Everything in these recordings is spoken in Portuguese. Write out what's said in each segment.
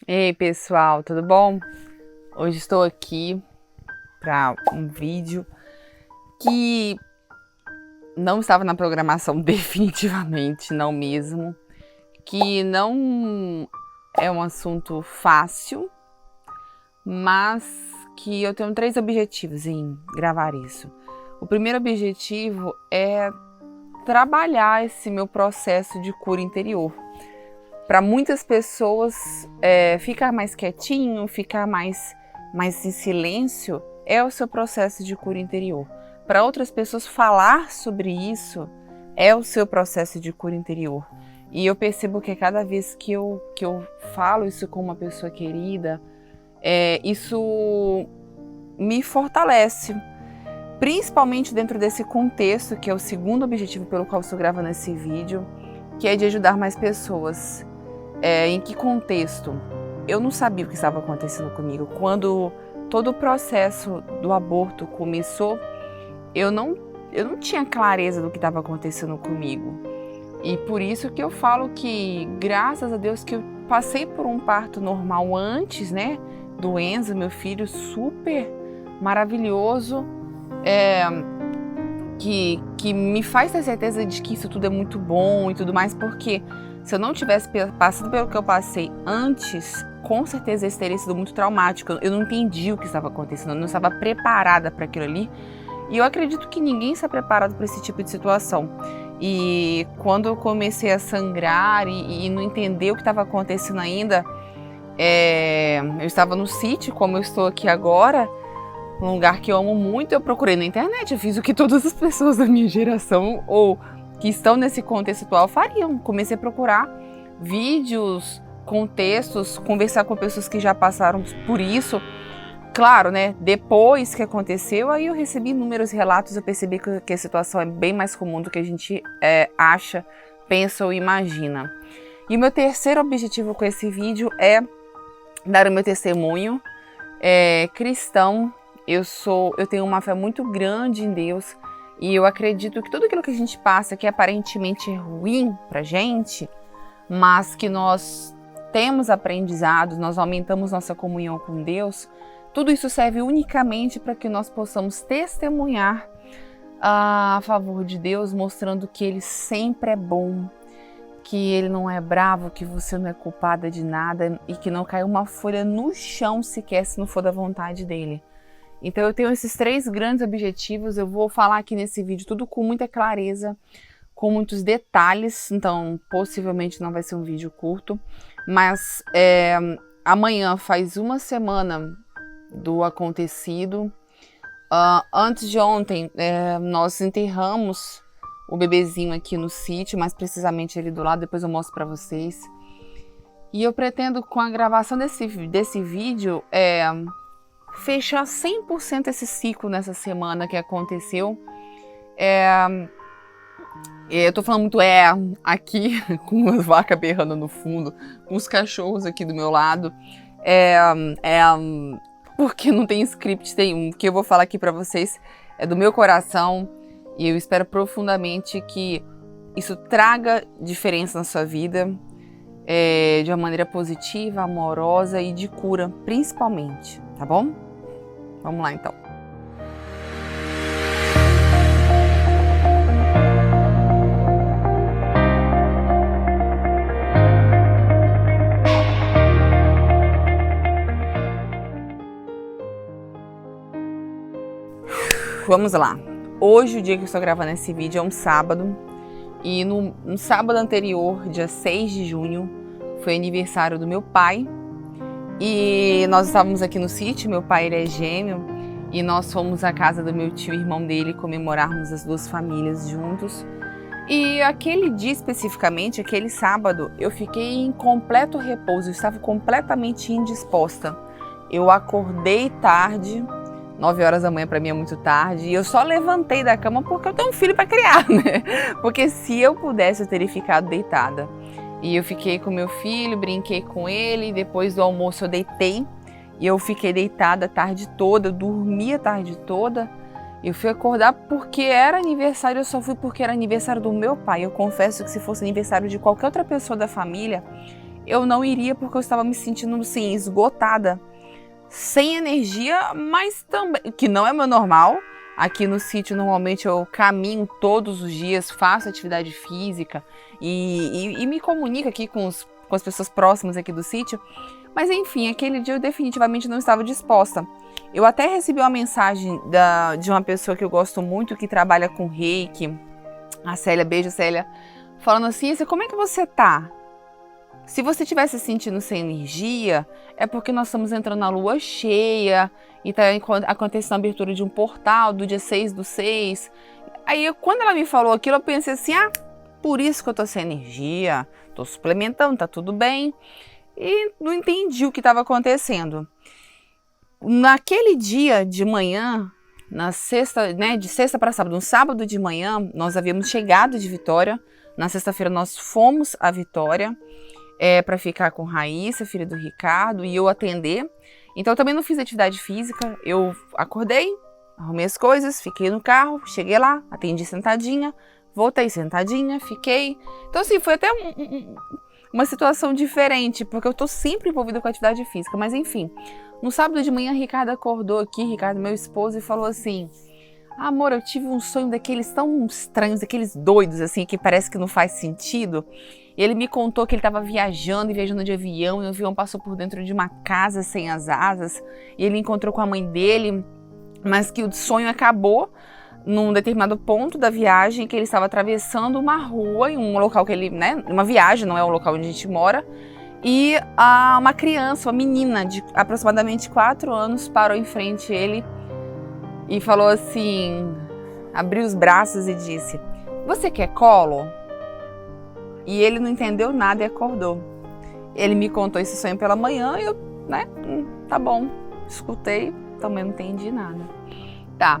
Ei pessoal, tudo bom? Hoje estou aqui para um vídeo que não estava na programação, definitivamente não mesmo, que não é um assunto fácil, mas que eu tenho 3 objetivos em gravar isso. O primeiro objetivo é trabalhar esse meu processo de cura interior. Para muitas pessoas, ficar mais quietinho, ficar mais em silêncio é o seu processo de cura interior. Para outras pessoas, falar sobre isso é o seu processo de cura interior. E eu percebo que cada vez que eu falo isso com uma pessoa querida, isso me fortalece. Principalmente dentro desse contexto, que é o segundo objetivo pelo qual estou gravando esse vídeo, que é de ajudar mais pessoas. Em que contexto? Eu não sabia o que estava acontecendo comigo. Quando todo o processo do aborto começou, eu não tinha clareza do que estava acontecendo comigo. E por isso que eu falo que, graças a Deus, que eu passei por um parto normal antes, né? Do Enzo, meu filho, super maravilhoso, que me faz ter certeza de que isso tudo é muito bom e tudo mais, porque se eu não tivesse passado pelo que eu passei antes, com certeza esse teria sido muito traumático. Eu não entendi o que estava acontecendo, eu não estava preparada para aquilo ali. E eu acredito que ninguém está preparado para esse tipo de situação. E quando eu comecei a sangrar e não entender o que estava acontecendo ainda, eu estava no sítio, como eu estou aqui agora, um lugar que eu amo muito. Eu procurei na internet, eu fiz o que todas as pessoas da minha geração ou que estão nesse contexto atual fariam. Comecei a procurar vídeos, contextos, conversar com pessoas que já passaram por isso. Claro, né? Depois que aconteceu, aí eu recebi inúmeros relatos, eu percebi que a situação é bem mais comum do que a gente acha, pensa ou imagina. E o meu terceiro objetivo com esse vídeo é dar o meu testemunho cristão. Eu tenho uma fé muito grande em Deus. E eu acredito que tudo aquilo que a gente passa, que aparentemente é ruim pra gente, mas que nós temos aprendizados, nós aumentamos nossa comunhão com Deus, tudo isso serve unicamente para que nós possamos testemunhar a favor de Deus, mostrando que Ele sempre é bom, que Ele não é bravo, que você não é culpada de nada e que não cai uma folha no chão sequer se não for da vontade dEle. Então eu tenho esses 3 grandes objetivos. Eu vou falar aqui nesse vídeo tudo com muita clareza, com muitos detalhes, então possivelmente não vai ser um vídeo curto, mas amanhã faz uma semana do acontecido. Antes de ontem, nós enterramos o bebezinho aqui no sítio, mais precisamente ele do lado, depois eu mostro para vocês. E eu pretendo, com a gravação desse vídeo, fechar 100% esse ciclo nessa semana que aconteceu. Eu tô falando muito aqui, com umas vacas berrando no fundo, com os cachorros aqui do meu lado. Porque não tem script nenhum. O que eu vou falar aqui pra vocês é do meu coração e eu espero profundamente que isso traga diferença na sua vida, de uma maneira positiva, amorosa e de cura, principalmente, tá bom? Vamos lá então. Vamos lá. Hoje, o dia que eu estou gravando esse vídeo é um sábado. E no sábado anterior, dia 6 de junho, foi aniversário do meu pai. E nós estávamos aqui no sítio, meu pai ele é gêmeo. E nós fomos à casa do meu tio, irmão dele, comemorarmos as 2 famílias juntos. E aquele dia especificamente, aquele sábado, eu fiquei em completo repouso. Eu estava completamente indisposta. Eu acordei tarde. 9 horas da manhã para mim é muito tarde, e eu só levantei da cama porque eu tenho um filho para criar, né? Porque se eu pudesse, eu teria ficado deitada. E eu fiquei com meu filho, brinquei com ele, depois do almoço eu deitei, e eu fiquei deitada a tarde toda, eu dormi a tarde toda. Eu fui acordar porque era aniversário, eu só fui porque era aniversário do meu pai. Eu confesso que se fosse aniversário de qualquer outra pessoa da família, eu não iria porque eu estava me sentindo, assim, esgotada, sem energia, mas também, que não é meu normal. Aqui no sítio, normalmente, eu caminho todos os dias, faço atividade física e me comunico aqui com as pessoas próximas aqui do sítio. Mas, enfim, aquele dia eu definitivamente não estava disposta. Eu até recebi uma mensagem de uma pessoa que eu gosto muito, que trabalha com reiki, a Célia, beijo Célia, falando assim, como é que você tá? Se você estiver se sentindo sem energia, é porque nós estamos entrando na lua cheia e está acontecendo a abertura de um portal do dia 6/6. Aí, quando ela me falou aquilo, eu pensei assim, por isso que eu tô sem energia, tô suplementando, tá tudo bem. E não entendi o que estava acontecendo. Naquele dia de manhã, na sexta, né, de sexta para sábado, no sábado de manhã, nós havíamos chegado de Vitória. Na sexta-feira nós fomos a Vitória para ficar com Raíssa, filha do Ricardo, e eu atender. Então eu também não fiz atividade física, eu acordei, arrumei as coisas, fiquei no carro, cheguei lá, atendi sentadinha, voltei sentadinha, fiquei. Então assim, foi até uma situação diferente, porque eu tô sempre envolvida com atividade física, mas enfim. No sábado de manhã, Ricardo acordou aqui, Ricardo, meu esposo, e falou assim, amor, eu tive um sonho daqueles tão estranhos, daqueles doidos, assim, que parece que não faz sentido. Ele me contou que ele estava viajando de avião, e o avião passou por dentro de uma casa sem as asas, e ele encontrou com a mãe dele, mas que o sonho acabou num determinado ponto da viagem, que ele estava atravessando uma rua, em um local que ele, né, uma viagem, não é o local onde a gente mora, e uma criança, uma menina de aproximadamente 4 anos, parou em frente a ele e falou assim, abriu os braços e disse, você quer colo? E ele não entendeu nada e acordou. Ele me contou esse sonho pela manhã e eu, né, tá bom, escutei, também não entendi nada. Tá,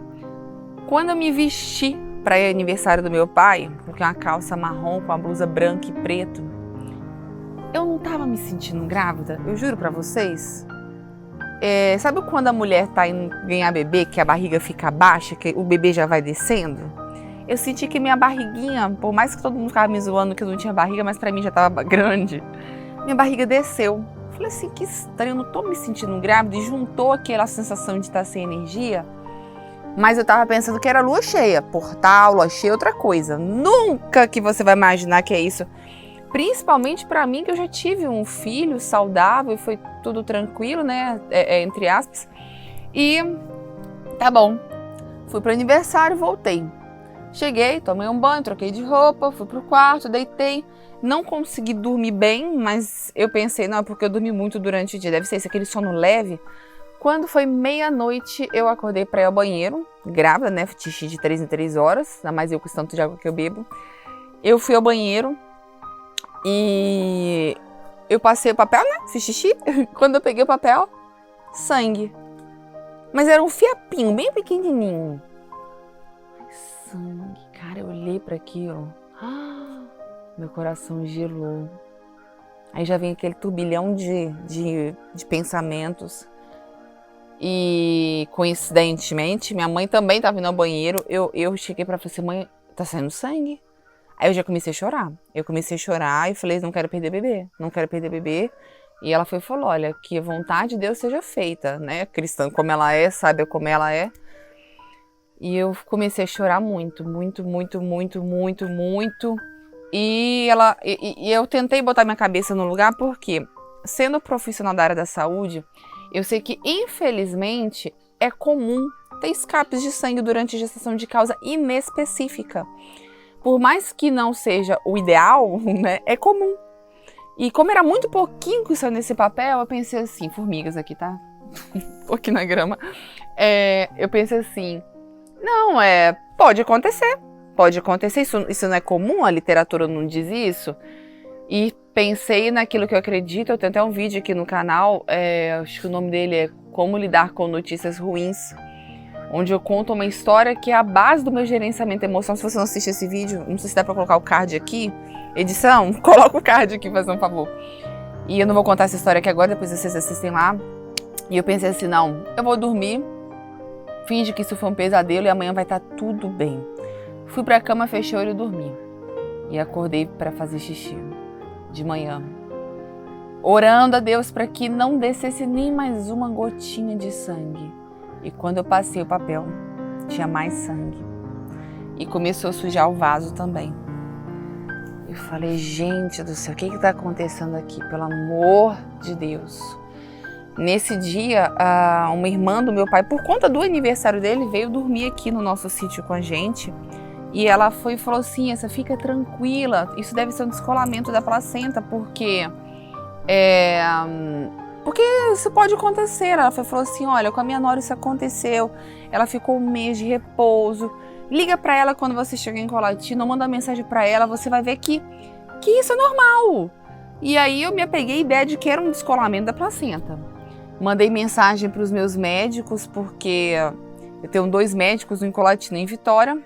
quando eu me vesti para ir ao aniversário do meu pai, com uma calça marrom, com uma blusa branca e preto, eu não tava me sentindo grávida, eu juro pra vocês. Sabe quando a mulher tá indo ganhar bebê, que a barriga fica baixa, que o bebê já vai descendo? Eu senti que minha barriguinha, por mais que todo mundo ficava me zoando que eu não tinha barriga, mas pra mim já tava grande, minha barriga desceu. Falei assim, que estranho, eu não tô me sentindo grávida, e juntou aquela sensação de estar sem energia. Mas eu tava pensando que era lua cheia, portal, lua cheia, outra coisa. Nunca que você vai imaginar que é isso. Principalmente pra mim, que eu já tive um filho saudável e foi tudo tranquilo, né, entre aspas. E tá bom, fui pro aniversário, voltei. Cheguei, tomei um banho, troquei de roupa, fui pro quarto, deitei. Não consegui dormir bem, mas eu pensei, não, é porque eu dormi muito durante o dia, deve ser esse aquele sono leve. Quando foi meia-noite, eu acordei pra ir ao banheiro, grávida, né, xixi de 3 em 3 horas, ainda mais eu com esse tanto de água que eu bebo. Eu fui ao banheiro e eu passei o papel, né, fiz xixi. Quando eu peguei o papel, sangue. Mas era um fiapinho, bem pequenininho. Sangue, cara, eu olhei pra aquilo, meu coração gelou. Aí já vem aquele turbilhão de pensamentos. E coincidentemente, minha mãe também estava indo ao banheiro. Eu cheguei pra ela e falei assim, mãe, tá saindo sangue? Aí eu já comecei a chorar. Eu comecei a chorar e falei, não quero perder bebê, não quero perder bebê. E ela foi e falou, olha, que a vontade de Deus seja feita, né? Cristã como ela é, sabe como ela é. E eu comecei a chorar muito, muito, muito, muito, muito, muito. E eu tentei botar minha cabeça no lugar porque, sendo profissional da área da saúde, eu sei que, infelizmente, é comum ter escapes de sangue durante a gestação de causa inespecífica. Por mais que não seja o ideal, né, é comum. E como era muito pouquinho que saiu nesse papel, eu pensei assim, formigas aqui, tá? Tô aqui na grama. Eu pensei assim, não, pode acontecer, isso não é comum, a literatura não diz isso. E pensei naquilo que eu acredito, eu tenho até um vídeo aqui no canal, acho que o nome dele é Como Lidar com Notícias Ruins, onde eu conto uma história que é a base do meu gerenciamento emocional. Se você não assiste esse vídeo, não sei se dá pra colocar o card aqui, edição, coloca o card aqui, faz um favor. E eu não vou contar essa história aqui agora, depois vocês assistem lá. E eu pensei assim, não, eu vou dormir, finge que isso foi um pesadelo e amanhã vai estar tudo bem. Fui pra cama, fechei o olho e dormi. E acordei pra fazer xixi de manhã. orando a Deus para que não descesse nem mais uma gotinha de sangue. E quando eu passei o papel, tinha mais sangue. E começou a sujar o vaso também. Eu falei, gente do céu, o que está acontecendo aqui? Pelo amor de Deus. Nesse dia, uma irmã do meu pai, por conta do aniversário dele, veio dormir aqui no nosso sítio com a gente. E ela foi e falou assim, essa fica tranquila, isso deve ser um descolamento da placenta, porque isso pode acontecer. Ela falou assim, olha, com a minha nora isso aconteceu, ela ficou um mês de repouso, liga pra ela quando você chegar em Colatina, manda uma mensagem pra ela, você vai ver que isso é normal. E aí eu me apeguei à ideia de que era um descolamento da placenta. Mandei mensagem para os meus médicos, porque eu tenho 2 médicos, um em Colatina e em Vitória.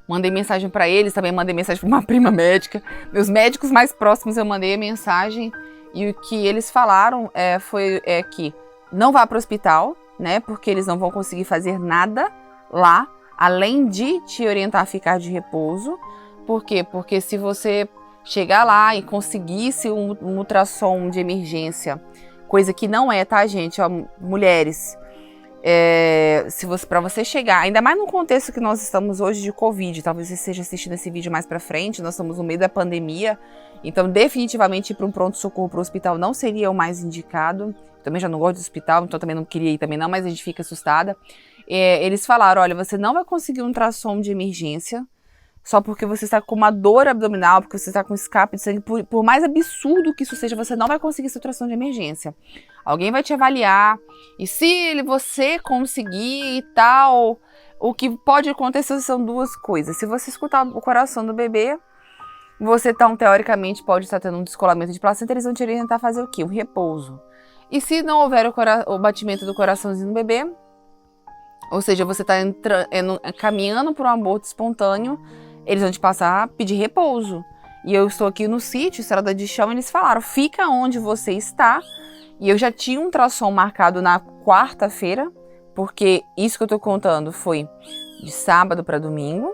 Mandei mensagem para eles, também mandei mensagem para uma prima médica. Meus médicos mais próximos eu mandei a mensagem e o que eles falaram foi que não vá para o hospital, né? Porque eles não vão conseguir fazer nada lá, além de te orientar a ficar de repouso. Por quê? Porque se você chegar lá e conseguisse um ultrassom de emergência, coisa que não é, tá, gente? Ó, mulheres, para você chegar, ainda mais no contexto que nós estamos hoje de Covid, talvez você esteja assistindo esse vídeo mais pra frente, nós estamos no meio da pandemia, então definitivamente ir para um pronto-socorro para o hospital não seria o mais indicado. Também já não gosto de hospital, então também não queria ir também não, mas a gente fica assustada. Eles falaram, olha, você não vai conseguir um ultrassom de emergência, só porque você está com uma dor abdominal, porque você está com escape de sangue, por mais absurdo que isso seja, você não vai conseguir essa ultrassom de emergência. Alguém vai te avaliar, e se você conseguir e tal, o que pode acontecer são 2 coisas. Se você escutar o coração do bebê, você então, teoricamente, pode estar tendo um descolamento de placenta, eles vão te orientar a fazer o quê? Um repouso. E se não houver o batimento do coraçãozinho do bebê, ou seja, você está caminhando para um aborto espontâneo, eles vão te passar a pedir repouso. E eu estou aqui no sítio, Estrada de Chão, e eles falaram, fica onde você está. E eu já tinha um ultrassom marcado na quarta-feira, porque isso que eu estou contando foi de sábado para domingo.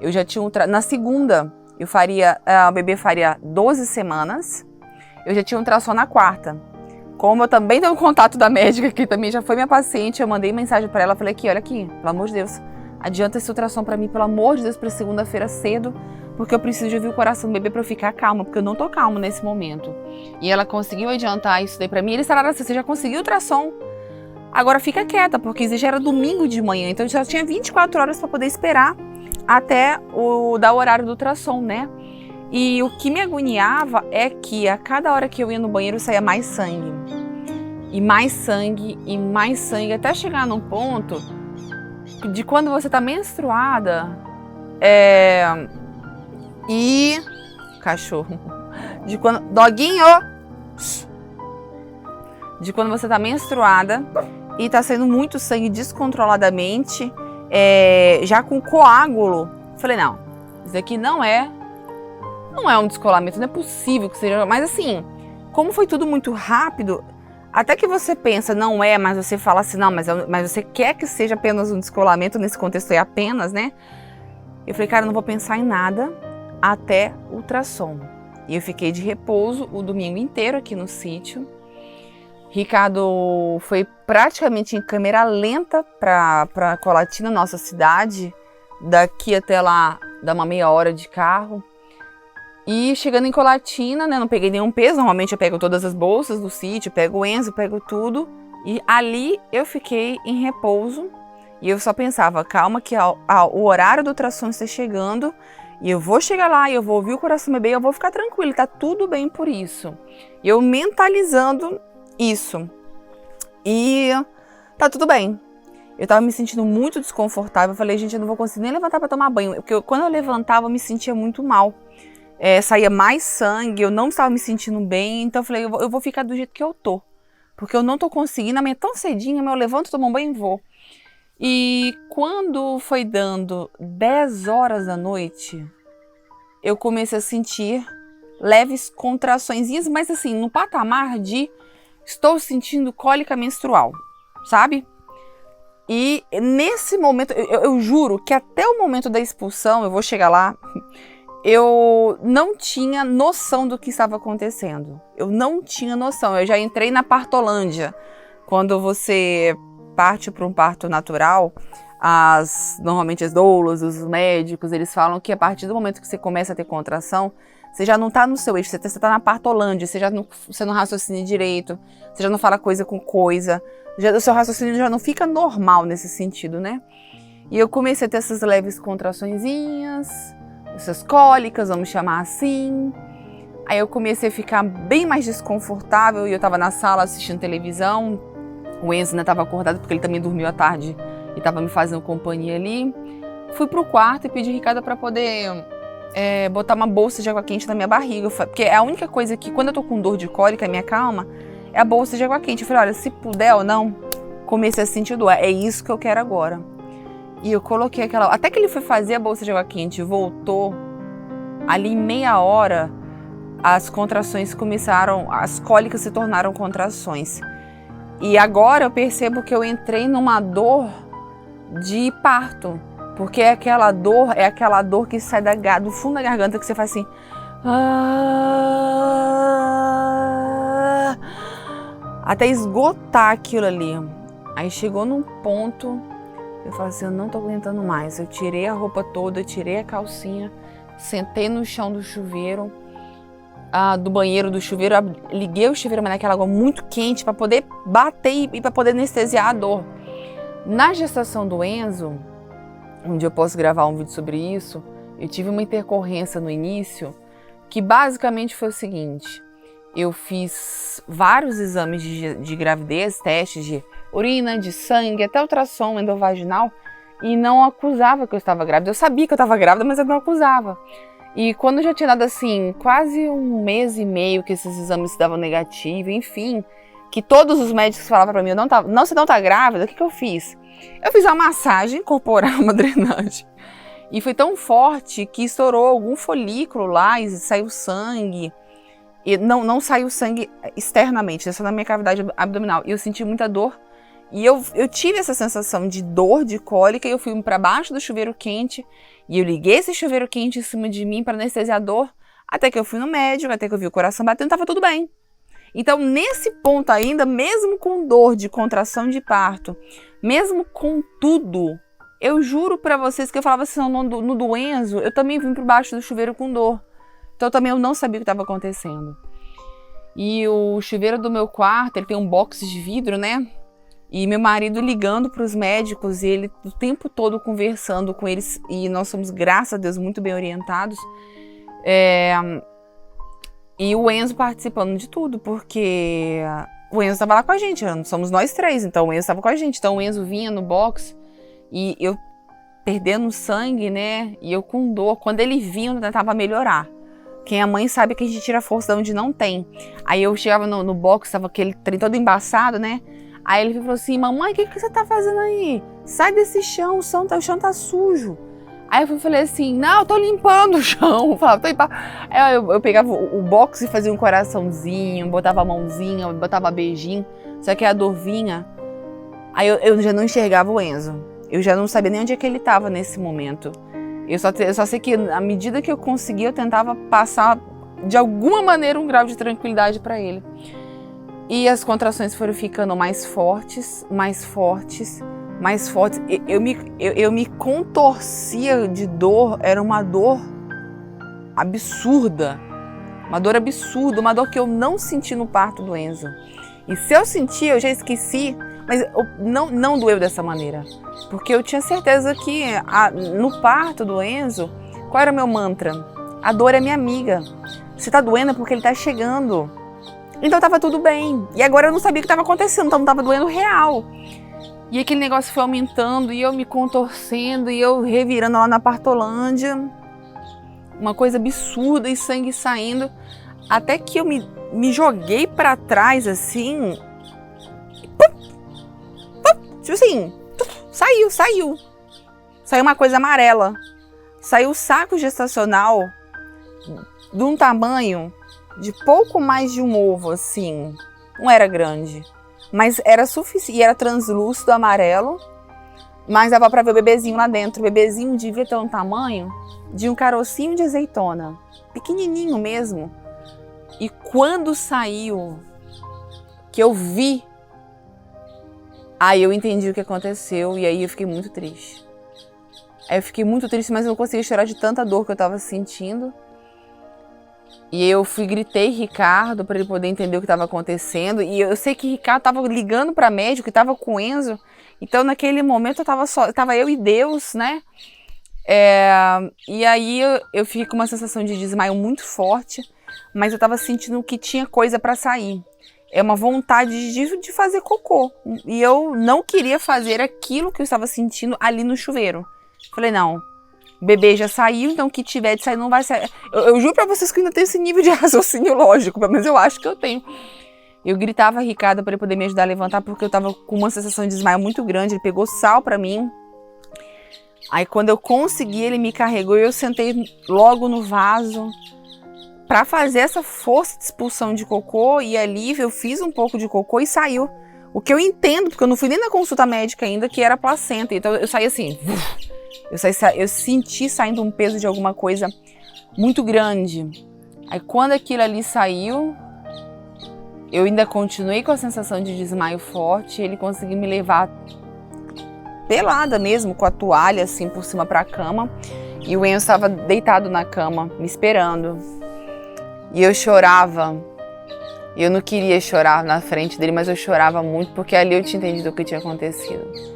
Eu já tinha na segunda, o bebê faria 12 semanas. Eu já tinha um ultrassom na quarta. Como eu também tenho o contato da médica, que também já foi minha paciente, eu mandei mensagem para ela, falei aqui, olha aqui, pelo amor de Deus, adianta esse ultrassom pra mim, pelo amor de Deus, pra segunda-feira cedo, porque eu preciso de ouvir o coração do bebê pra eu ficar calma, porque eu não tô calma nesse momento. E ela conseguiu adiantar isso daí pra mim, e eles falaram assim, você já conseguiu o ultrassom, agora fica quieta, porque isso já era domingo de manhã, então eu já tinha 24 horas pra poder esperar até dar o horário do ultrassom, né? E o que me agoniava é que a cada hora que eu ia no banheiro saía mais sangue. E mais sangue, e mais sangue, até chegar num ponto de quando você tá menstruada, e cachorro, de quando, doguinho, de quando você tá menstruada e tá saindo muito sangue descontroladamente, já com coágulo. Falei, não, isso aqui não é um descolamento, não é possível que seja, mas assim, como foi tudo muito rápido, até que você pensa, não é, mas você fala assim, não, mas você quer que seja apenas um descolamento, nesse contexto é apenas, né? Eu falei, cara, eu não vou pensar em nada até o ultrassom. E eu fiquei de repouso o domingo inteiro aqui no sítio. Ricardo foi praticamente em câmera lenta para Colatina, nossa cidade. Daqui até lá dá uma meia hora de carro. E chegando em Colatina, né, não peguei nenhum peso, normalmente eu pego todas as bolsas do sítio, pego o Enzo, pego tudo. E ali eu fiquei em repouso e eu só pensava, calma que o horário do ultrassom está chegando e eu vou chegar lá e eu vou ouvir o coração do bebê e eu vou ficar tranquila, tá tudo bem por isso. E eu mentalizando isso. E tá tudo bem. Eu tava me sentindo muito desconfortável, eu falei, gente, eu não vou conseguir nem levantar para tomar banho, porque quando eu levantava eu me sentia muito mal. Saía mais sangue, eu não estava me sentindo bem, então eu falei, eu vou ficar do jeito que eu tô, porque eu não tô conseguindo, amanhã é tão cedinho, eu levanto, tomo um banho e vou. E quando foi dando 10 horas da noite, eu comecei a sentir leves contrações, mas assim, no patamar de estou sentindo cólica menstrual, sabe? E nesse momento, eu juro que até o momento da expulsão, eu vou chegar lá, eu não tinha noção do que estava acontecendo. Eu não tinha noção. Eu já entrei na partolândia. Quando você parte para um parto natural, normalmente as doulas, os médicos, eles falam que a partir do momento que você começa a ter contração, você já não está no seu eixo, você está na partolândia, você não raciocina direito, você já não fala coisa com coisa, o seu raciocínio já não fica normal nesse sentido, né? E eu comecei a ter essas leves contraçõezinhas, essas cólicas, vamos chamar assim. Aí eu comecei a ficar bem mais desconfortável e eu estava na sala assistindo televisão. O Enzo ainda estava acordado porque ele também dormiu à tarde e estava me fazendo companhia ali. Fui pro quarto e pedi a Ricardo para poder botar uma bolsa de água quente na minha barriga. Porque é a única coisa que, quando eu tô com dor de cólica, me acalma, é a bolsa de água quente. Eu falei, olha, se puder ou não, comecei a sentir dor. É isso que eu quero agora. E eu coloquei aquela... Até que ele foi fazer a bolsa de água quente e voltou, ali em meia hora, as contrações começaram... As cólicas se tornaram contrações. E agora eu percebo que eu entrei numa dor de parto. Porque é aquela dor que sai do fundo da garganta, que você faz assim... até esgotar aquilo ali. Aí chegou num ponto... Eu falei assim, eu não tô aguentando mais. Eu tirei a roupa toda, eu tirei a calcinha, sentei no chão do chuveiro, do banheiro do chuveiro, liguei o chuveiro, mas naquela água muito quente para poder bater e para poder anestesiar a dor. Na gestação do Enzo, onde eu posso gravar um vídeo sobre isso, eu tive uma intercorrência no início, que basicamente foi o seguinte, eu fiz vários exames de gravidez, testes de urina, de sangue, até ultrassom endovaginal, e não acusava que eu estava grávida. Eu sabia que eu estava grávida, mas eu não acusava. E quando já tinha dado assim, quase 1 mês e meio que esses exames davam negativo, enfim, que todos os médicos falavam para mim, você não tá grávida, o que eu fiz? Eu fiz uma massagem corporal, uma drenagem. E foi tão forte que estourou algum folículo lá e saiu sangue. E não saiu sangue externamente, só na minha cavidade abdominal. E eu senti muita dor. E eu tive essa sensação de dor, de cólica, e eu fui para baixo do chuveiro quente, e eu liguei esse chuveiro quente em cima de mim para anestesiar a dor, até que eu fui no médico, até que eu vi o coração batendo, estava tudo bem. Então, nesse ponto ainda, mesmo com dor de contração de parto, mesmo com tudo, eu juro para vocês que eu falava assim, no do Enzo, eu também vim para baixo do chuveiro com dor. Então, também eu não sabia o que estava acontecendo. E o chuveiro do meu quarto, ele tem um box de vidro, né? E meu marido ligando para os médicos e ele o tempo todo conversando com eles. E nós somos, graças a Deus, muito bem orientados. E o Enzo participando de tudo, porque o Enzo estava lá com a gente. Somos nós 3, então o Enzo estava com a gente. Então o Enzo vinha no box e eu perdendo sangue, né? E eu com dor. Quando ele vinha, eu tentava melhorar. Quem é mãe sabe que a gente tira força de onde não tem. Aí eu chegava no box, estava aquele trem todo embaçado, né? Aí ele falou assim, mamãe, o que você tá fazendo aí? Sai desse chão, o chão tá sujo. Aí eu falei assim, não, eu tô limpando o chão. Eu falava, tô limpando. Aí eu pegava o box e fazia um coraçãozinho, botava a mãozinha, botava beijinho. Só que a dor vinha. Aí eu já não enxergava o Enzo. Eu já não sabia nem onde é que ele tava nesse momento. Eu só sei que à medida que eu conseguia, eu tentava passar de alguma maneira um grau de tranquilidade para ele. E as contrações foram ficando mais fortes, mais fortes, mais fortes. Eu me contorcia de dor, era uma dor absurda. Uma dor absurda, uma dor que eu não senti no parto do Enzo. E se eu senti, eu já esqueci, mas não doeu dessa maneira. Porque eu tinha certeza que no parto do Enzo, qual era o meu mantra? A dor é minha amiga. Se tá doendo é porque ele tá chegando. Então tava tudo bem. E agora eu não sabia o que estava acontecendo, então tava doendo real. E aquele negócio foi aumentando, e eu me contorcendo, e eu revirando lá na partolândia. Uma coisa absurda, e sangue saindo. Até que eu me joguei pra trás, assim. Tipo assim, saiu. Saiu uma coisa amarela. Saiu o saco gestacional de um tamanho de pouco mais de um ovo, assim. Não era grande, mas era suficiente, era translúcido, amarelo. Mas dava pra ver o bebezinho lá dentro. O bebezinho devia ter um tamanho de um carocinho de azeitona. Pequenininho mesmo. E quando saiu, que eu vi, aí eu entendi o que aconteceu e aí eu fiquei muito triste. Aí eu fiquei muito triste, mas eu não conseguia chorar de tanta dor que eu tava sentindo. E eu gritei Ricardo para ele poder entender o que estava acontecendo. E eu sei que Ricardo estava ligando para médico, estava com o Enzo. Então naquele momento tava eu e Deus, né? E aí eu fiquei com uma sensação de desmaio muito forte, mas eu estava sentindo que tinha coisa para sair. É uma vontade de fazer cocô. E eu não queria fazer aquilo que eu estava sentindo ali no chuveiro. Falei, não. O bebê já saiu, então o que tiver de sair não vai sair. Eu juro pra vocês que eu ainda tenho esse nível de raciocínio lógico, pelo menos eu acho que eu tenho. Eu gritava a Ricardo para ele poder me ajudar a levantar, porque eu tava com uma sensação de desmaio muito grande. Ele pegou sal pra mim. Aí quando eu consegui, ele me carregou e eu sentei logo no vaso pra fazer essa força de expulsão de cocô e alívio. Eu fiz um pouco de cocô e saiu. O que eu entendo, porque eu não fui nem na consulta médica ainda, que era placenta. Então eu saí assim... Eu senti saindo um peso de alguma coisa muito grande. Aí quando aquilo ali saiu, eu ainda continuei com a sensação de desmaio forte. Ele conseguiu me levar pelada mesmo, com a toalha assim por cima para a cama. E o Enzo estava deitado na cama, me esperando. E eu chorava. Eu não queria chorar na frente dele, mas eu chorava muito porque ali eu tinha entendido o que tinha acontecido.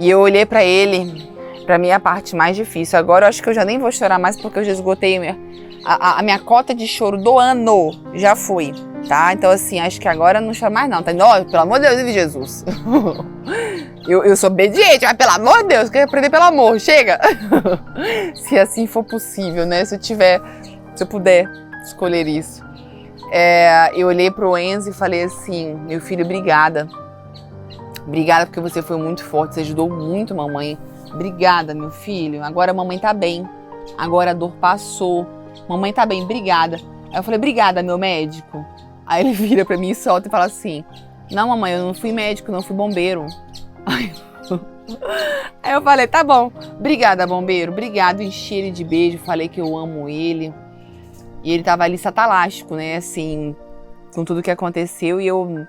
E eu olhei pra ele, pra mim a parte mais difícil. Agora eu acho que eu já nem vou chorar mais porque eu já esgotei a minha cota de choro do ano. Já foi, tá? Então assim, acho que agora não choro mais não, tá? Não, pelo amor de Deus, de Jesus. eu sou obediente, mas pelo amor de Deus, quero aprender pelo amor, chega! Se assim for possível, né? Se eu puder escolher isso. Eu olhei pro Enzo e falei assim, meu filho, obrigada. Obrigada porque você foi muito forte, você ajudou muito mamãe. Obrigada, meu filho. Agora a mamãe tá bem. Agora a dor passou. Mamãe tá bem, obrigada. Aí eu falei, obrigada, meu médico. Aí ele vira pra mim e solta e fala assim, não, mamãe, eu não fui médico, não fui bombeiro. Aí eu falei, tá bom. Obrigada, bombeiro. Obrigado. Enchi ele de beijo, falei que eu amo ele. E ele tava ali satalástico, né, assim, com tudo que aconteceu. E eu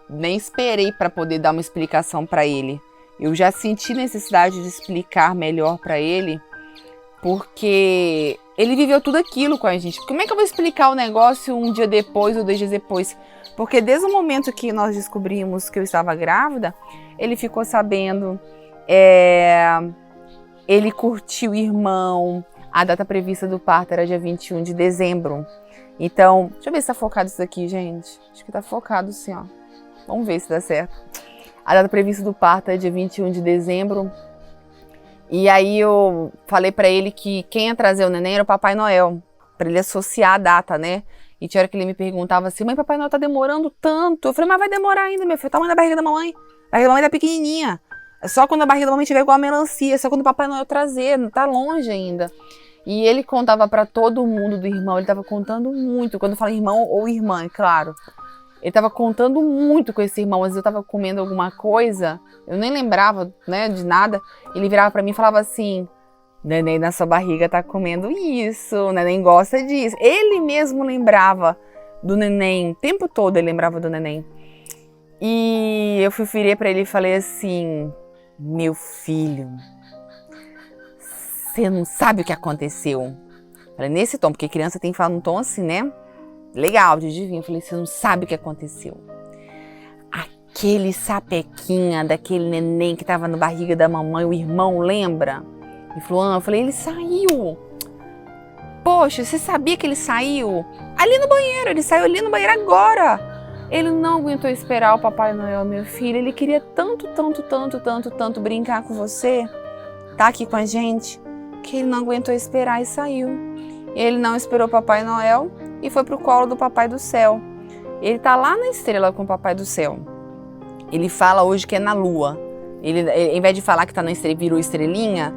nem esperei para poder dar uma explicação para ele. Eu já senti necessidade de explicar melhor para ele, porque ele viveu tudo aquilo com a gente. Como é que eu vou explicar o negócio um dia depois ou 2 dias depois? Porque desde o momento que nós descobrimos que eu estava grávida, ele ficou sabendo, ele curtiu o irmão, a data prevista do parto era dia 21 de dezembro. Então, deixa eu ver se tá focado isso aqui, gente. Acho que tá focado sim, ó. Vamos ver se dá certo. A data prevista do parto é dia 21 de dezembro. E aí eu falei pra ele que quem ia trazer o neném era o Papai Noel. Pra ele associar a data, né? E tinha hora que ele me perguntava assim, mãe, Papai Noel tá demorando tanto. Eu falei, mas vai demorar ainda, meu filho. O tamanho da barriga da mamãe. A barriga da mamãe tá pequenininha. É só quando a barriga da mamãe tiver igual a melancia. É só quando o Papai Noel trazer. Não tá longe ainda. E ele contava pra todo mundo do irmão. Ele tava contando muito. Quando eu falo irmão ou irmã, é claro. Ele tava contando muito com esse irmão. Às vezes eu tava comendo alguma coisa, eu nem lembrava, né, de nada. Ele virava pra mim e falava assim, neném na sua barriga tá comendo isso, neném gosta disso. Ele mesmo lembrava do neném, o tempo todo ele lembrava do neném. E eu virei pra ele e falei assim, meu filho, você não sabe o que aconteceu. Falei, nesse tom, porque criança tem que falar num tom assim, né? Legal, de divino. Eu falei, você não sabe o que aconteceu. Aquele sapequinha daquele neném que tava na barriga da mamãe, o irmão, lembra? Ele falou, eu falei, ele saiu. Poxa, você sabia que ele saiu? Ali no banheiro, ele saiu ali no banheiro agora. Ele não aguentou esperar o Papai Noel, meu filho. Ele queria tanto brincar com você, tá aqui com a gente, que ele não aguentou esperar e saiu. Ele não esperou o Papai Noel e foi pro colo do Papai do Céu. Ele tá lá na estrela com o Papai do Céu. Ele fala hoje que é na Lua. Ele, ao invés de falar que tá na estrela, virou estrelinha,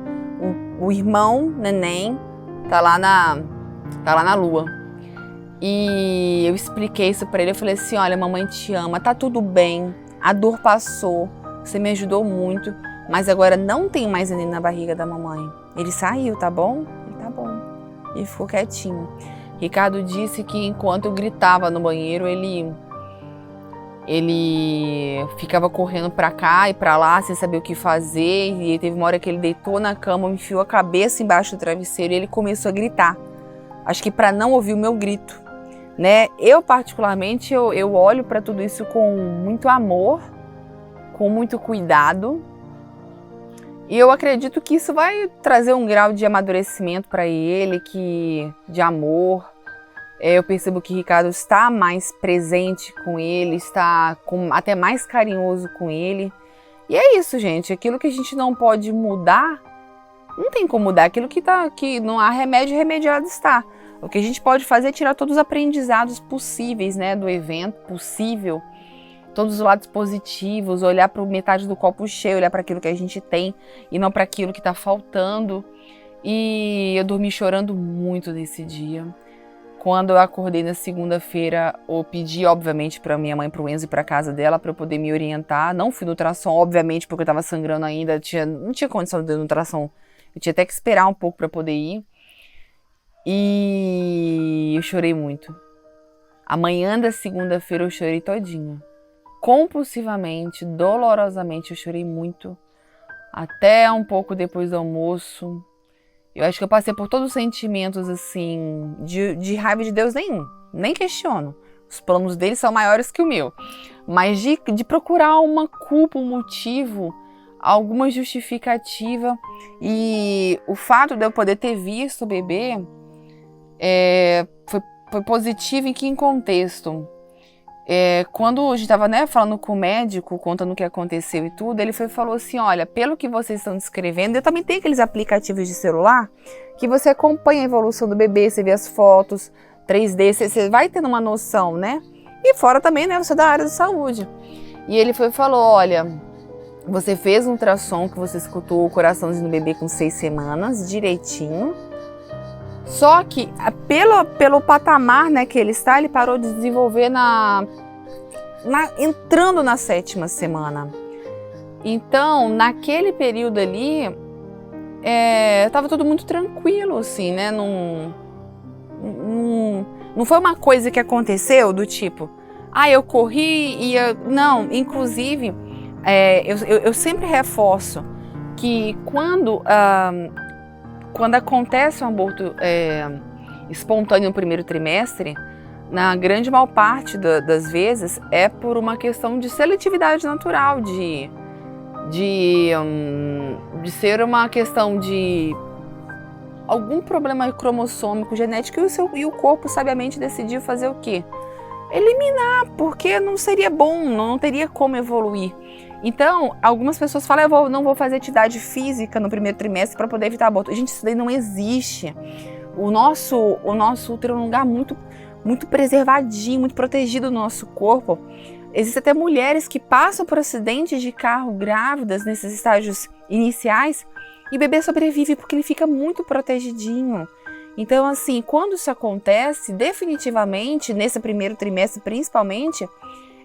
o irmão, neném, tá lá na Lua. E eu expliquei isso pra ele, eu falei assim, olha, mamãe te ama, tá tudo bem. a dor passou, você me ajudou muito, mas agora não tem mais neném na barriga da mamãe. Ele saiu, tá bom? Ele tá bom. E ficou quietinho. Ricardo disse que enquanto eu gritava no banheiro, ele ficava correndo pra cá e pra lá, sem saber o que fazer. E teve uma hora que ele deitou na cama, me enfiou a cabeça embaixo do travesseiro e ele começou a gritar. Acho que pra não ouvir o meu grito, né? Eu, particularmente, eu olho pra tudo isso com muito amor, com muito cuidado. E eu acredito que isso vai trazer um grau de amadurecimento pra ele, de amor. Eu percebo que Ricardo está mais presente com ele, está até mais carinhoso com ele. E é isso, gente. Aquilo que a gente não pode mudar, não tem como mudar. Aquilo que não há remédio, remediado está. O que a gente pode fazer é tirar todos os aprendizados possíveis, né, do evento, possível. Todos os lados positivos, olhar para metade do copo cheio, olhar para aquilo que a gente tem e não para aquilo que está faltando. E eu dormi chorando muito nesse dia. Quando eu acordei na segunda-feira, eu pedi, obviamente, para minha mãe, para o Enzo ir para casa dela, para eu poder me orientar. Não fui no ultrassom, obviamente, porque eu estava sangrando ainda, não tinha condição de ir no ultrassom. Eu tinha até que esperar um pouco para poder ir. E eu chorei muito. Amanhã da segunda-feira eu chorei todinha. Compulsivamente, dolorosamente, eu chorei muito. Até um pouco depois do almoço. Eu acho que eu passei por todos os sentimentos, assim, de raiva de Deus nenhum. Nem questiono. Os planos dele são maiores que o meu. Mas de procurar uma culpa, um motivo, alguma justificativa. E o fato de eu poder ter visto o bebê foi positivo em que contexto? Quando a gente estava, né, falando com o médico, contando o que aconteceu e tudo, ele falou assim, olha, pelo que vocês estão descrevendo, eu também tenho aqueles aplicativos de celular que você acompanha a evolução do bebê, você vê as fotos 3D, você vai tendo uma noção, né? E fora também, né, você é da área de saúde. E ele falou, olha, você fez um ultrassom que você escutou o coraçãozinho do bebê com 6 semanas, direitinho. Só que pelo patamar, né, que ele está, ele parou de desenvolver entrando na 7ª semana. Então, naquele período ali, estava tudo muito tranquilo, assim, né? Não foi uma coisa que aconteceu do tipo, eu corri e não, inclusive, eu sempre reforço que quando acontece um aborto espontâneo no primeiro trimestre, na grande maior parte das vezes é por uma questão de seletividade natural, de ser uma questão de algum problema cromossômico, genético, e o corpo sabiamente decidiu fazer o quê? Eliminar, porque não seria bom, não teria como evoluir. Então, algumas pessoas falam, eu não vou fazer atividade física no primeiro trimestre para poder evitar aborto. Gente, isso daí não existe. O nosso útero é um lugar muito, muito preservadinho, muito protegido do nosso corpo. Existem até mulheres que passam por acidentes de carro grávidas nesses estágios iniciais e o bebê sobrevive porque ele fica muito protegidinho. Então, assim, quando isso acontece, definitivamente, nesse primeiro trimestre principalmente,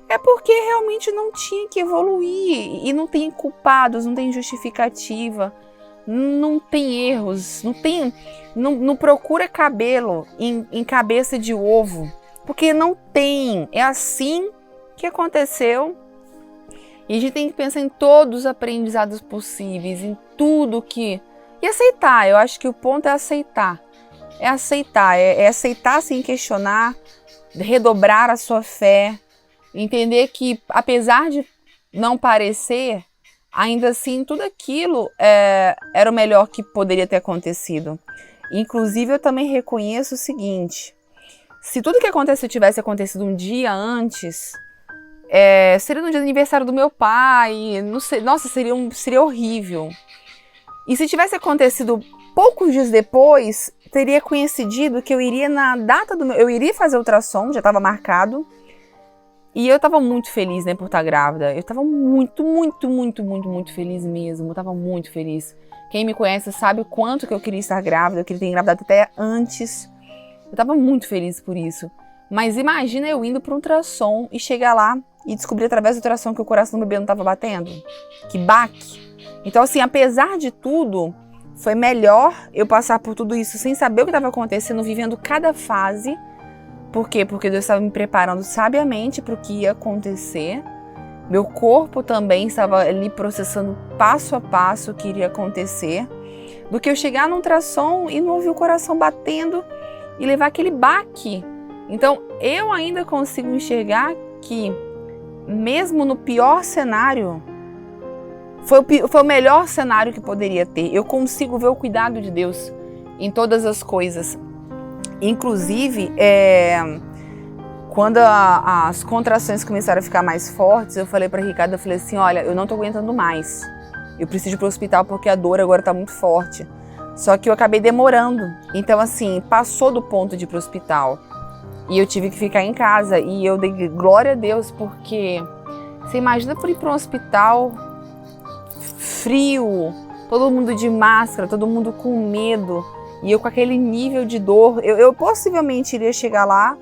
é porque realmente não tinha que evoluir e não tem culpados, não tem justificativa, não tem erros, não procura cabelo em cabeça de ovo, porque não tem, é assim que aconteceu. E a gente tem que pensar em todos os aprendizados possíveis, em tudo que... E aceitar, eu acho que o ponto é aceitar. É aceitar sem questionar, redobrar a sua fé, entender que, apesar de não parecer, ainda assim, tudo aquilo era o melhor que poderia ter acontecido. Inclusive, eu também reconheço o seguinte, se tudo que aconteceu tivesse acontecido um dia antes, seria no dia do aniversário do meu pai, não sei, nossa, seria horrível. E se tivesse acontecido poucos dias depois, teria coincidido que eu iria na data eu iria fazer ultrassom, já estava marcado. E eu estava muito feliz, né, por estar grávida. Eu estava muito, muito, muito, muito, muito feliz mesmo. Eu estava muito feliz. Quem me conhece sabe o quanto que eu queria estar grávida. Eu queria ter engravidado até antes. Eu estava muito feliz por isso. Mas imagina eu indo para um ultrassom e chegar lá e descobrir através do ultrassom que o coração do bebê não estava batendo. Que baque. Então, assim, apesar de tudo, foi melhor eu passar por tudo isso sem saber o que estava acontecendo, vivendo cada fase. Por quê? Porque Deus estava me preparando sabiamente para o que ia acontecer. Meu corpo também estava ali processando passo a passo o que iria acontecer. Do que eu chegar no ultrassom e não ouvir o coração batendo e levar aquele baque. Então, eu ainda consigo enxergar que, mesmo no pior cenário, foi o melhor cenário que poderia ter. Eu consigo ver o cuidado de Deus em todas as coisas. Inclusive, quando as contrações começaram a ficar mais fortes, eu falei para Ricardo, eu falei assim, olha, eu não tô aguentando mais. Eu preciso ir pro hospital porque a dor agora tá muito forte. Só que eu acabei demorando. Então, assim, passou do ponto de ir pro hospital. E eu tive que ficar em casa. E eu dei glória a Deus, porque você imagina por ir para um hospital frio, todo mundo de máscara, todo mundo com medo. E eu com aquele nível de dor. Eu possivelmente iria chegar lá,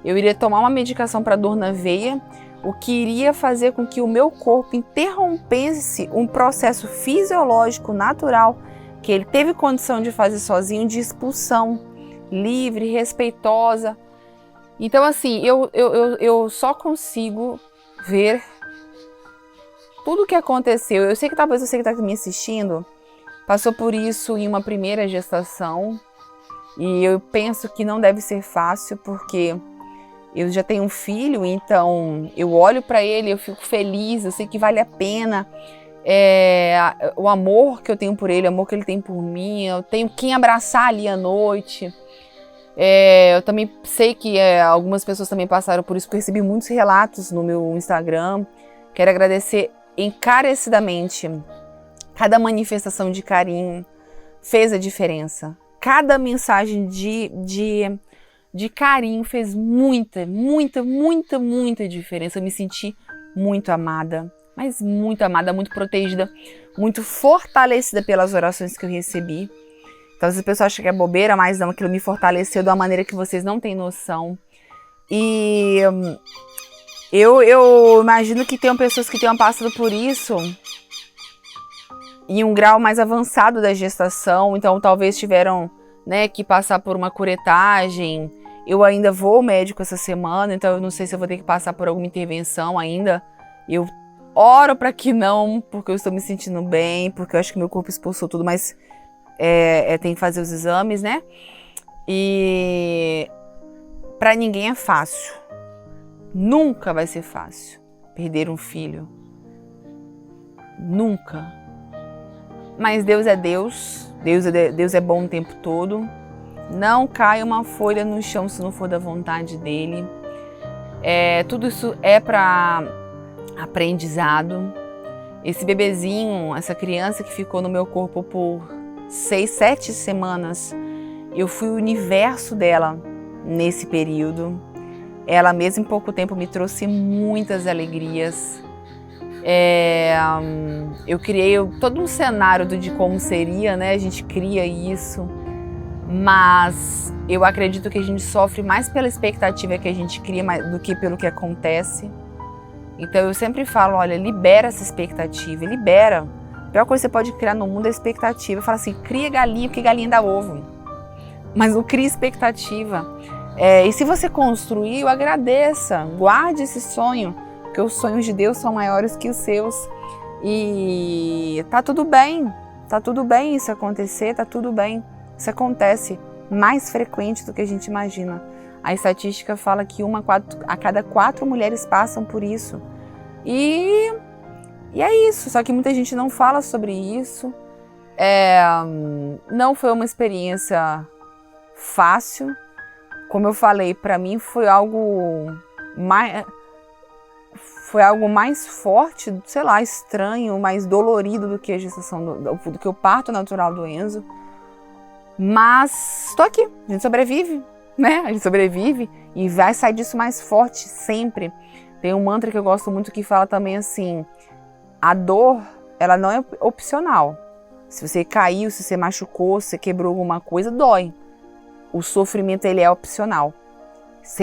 eu iria tomar uma medicação para dor na veia, o que iria fazer com que o meu corpo interrompesse um processo fisiológico natural que ele teve condição de fazer sozinho, de expulsão livre, respeitosa. Então, assim, eu só consigo ver tudo o que aconteceu. Eu sei que talvez você que está me assistindo passou por isso em uma primeira gestação. E eu penso que não deve ser fácil, porque eu já tenho um filho, então eu olho para ele, eu fico feliz, eu sei que vale a pena. O amor que eu tenho por ele, o amor que ele tem por mim, eu tenho quem abraçar ali à noite. Eu também sei que algumas pessoas também passaram por isso, porque eu recebi muitos relatos no meu Instagram. Quero agradecer encarecidamente. Cada manifestação de carinho fez a diferença. Cada mensagem de carinho fez muita, muita, muita, muita diferença. Eu me senti muito amada, mas muito amada, muito protegida, muito fortalecida pelas orações que eu recebi. Então, as pessoas acham que é bobeira, mas não, aquilo me fortaleceu de uma maneira que vocês não têm noção. E eu imagino que tenham pessoas que tenham passado por isso em um grau mais avançado da gestação, então talvez tiveram, né, que passar por uma curetagem. Eu ainda vou ao médico essa semana, então eu não sei se eu vou ter que passar por alguma intervenção ainda. Eu oro para que não, porque eu estou me sentindo bem, porque eu acho que meu corpo expulsou tudo, mas tem que fazer os exames, né? E para ninguém é fácil. Nunca vai ser fácil perder um filho. Nunca. Mas Deus é Deus. Deus é bom o tempo todo. Não cai uma folha no chão se não for da vontade dele. Tudo isso é para aprendizado. Esse bebezinho, essa criança que ficou no meu corpo por 6, 7 semanas, eu fui o universo dela nesse período. Ela mesmo em pouco tempo me trouxe muitas alegrias. Eu criei todo um cenário de como seria, né? A gente cria isso, mas eu acredito que a gente sofre mais pela expectativa que a gente cria do que pelo que acontece. Então eu sempre falo, olha, libera essa expectativa, libera. A pior coisa que você pode criar no mundo é a expectativa. Fala assim, cria galinha, porque galinha dá ovo. Mas não cria expectativa. E se você construiu, agradeça, guarde esse sonho, porque os sonhos de Deus são maiores que os seus. E tá tudo bem isso acontecer, tá tudo bem. Isso acontece mais frequente do que a gente imagina. A estatística fala que a cada 4 mulheres passam por isso. E é isso, só que muita gente não fala sobre isso. Não foi uma experiência fácil. Como eu falei, para mim foi algo mais forte, sei lá, estranho, mais dolorido do que a gestação, do que o parto natural do Enzo. Mas estou aqui, a gente sobrevive, né? A gente sobrevive e vai sair disso mais forte sempre. Tem um mantra que eu gosto muito que fala também assim, a dor, ela não é opcional. Se você caiu, se você machucou, se você quebrou alguma coisa, dói. O sofrimento, ele é opcional.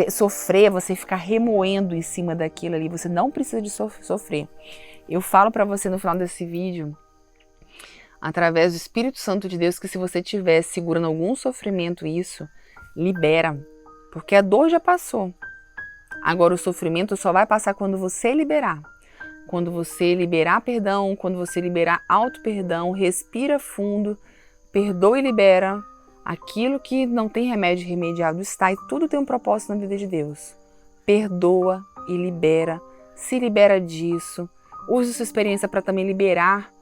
sofrer, você ficar remoendo em cima daquilo ali. Você não precisa de sofrer. Eu falo para você no final desse vídeo, através do Espírito Santo de Deus, que se você estiver segurando algum sofrimento, isso, libera. Porque a dor já passou. Agora o sofrimento só vai passar quando você liberar. Quando você liberar perdão, quando você liberar auto-perdão, respira fundo, perdoa e libera. Aquilo que não tem remédio remediado está, e tudo tem um propósito na vida de Deus. Perdoa e libera. Se libera disso. Use sua experiência para também liberar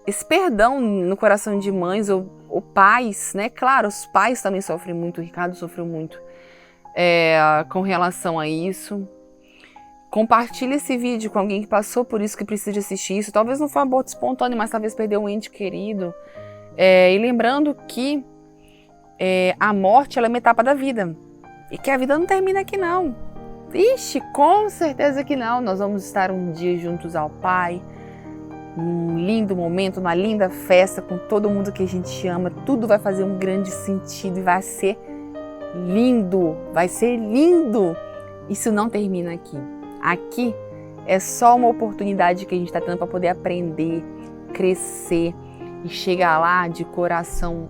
esse perdão no coração de mães ou pais, né? Claro, os pais também sofrem muito, o Ricardo sofreu muito com relação a isso. Compartilhe esse vídeo com alguém que passou por isso, que precisa de assistir isso. Talvez não foi um aborto espontâneo, mas talvez perdeu um ente querido. E lembrando que a morte ela é uma etapa da vida. E que a vida não termina aqui não. Ixi, com certeza que não. Nós vamos estar um dia juntos ao Pai. Num lindo momento, uma linda festa com todo mundo que a gente ama. Tudo vai fazer um grande sentido e vai ser lindo. Vai ser lindo. Isso não termina aqui. Aqui é só uma oportunidade que a gente está tendo para poder aprender, crescer e chegar lá de coração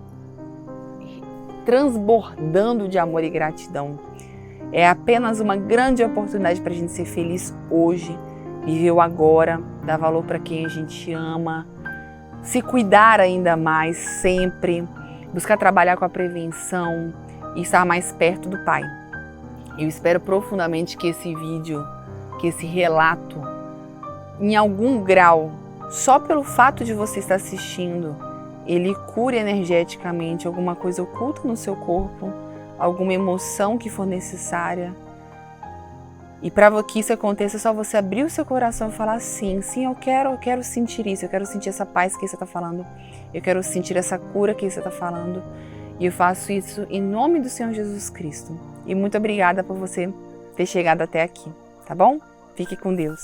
transbordando de amor e gratidão. É apenas uma grande oportunidade para a gente ser feliz hoje, viver o agora, dar valor para quem a gente ama, se cuidar ainda mais sempre, buscar trabalhar com a prevenção e estar mais perto do Pai. Eu espero profundamente que esse vídeo, que esse relato, em algum grau, só pelo fato de você estar assistindo, ele cure energeticamente alguma coisa oculta no seu corpo, alguma emoção que for necessária. E para que isso aconteça, é só você abrir o seu coração e falar sim, eu quero sentir isso, eu quero sentir essa paz que você está falando, eu quero sentir essa cura que você está falando. E eu faço isso em nome do Senhor Jesus Cristo. E muito obrigada por você ter chegado até aqui, tá bom? Fique com Deus.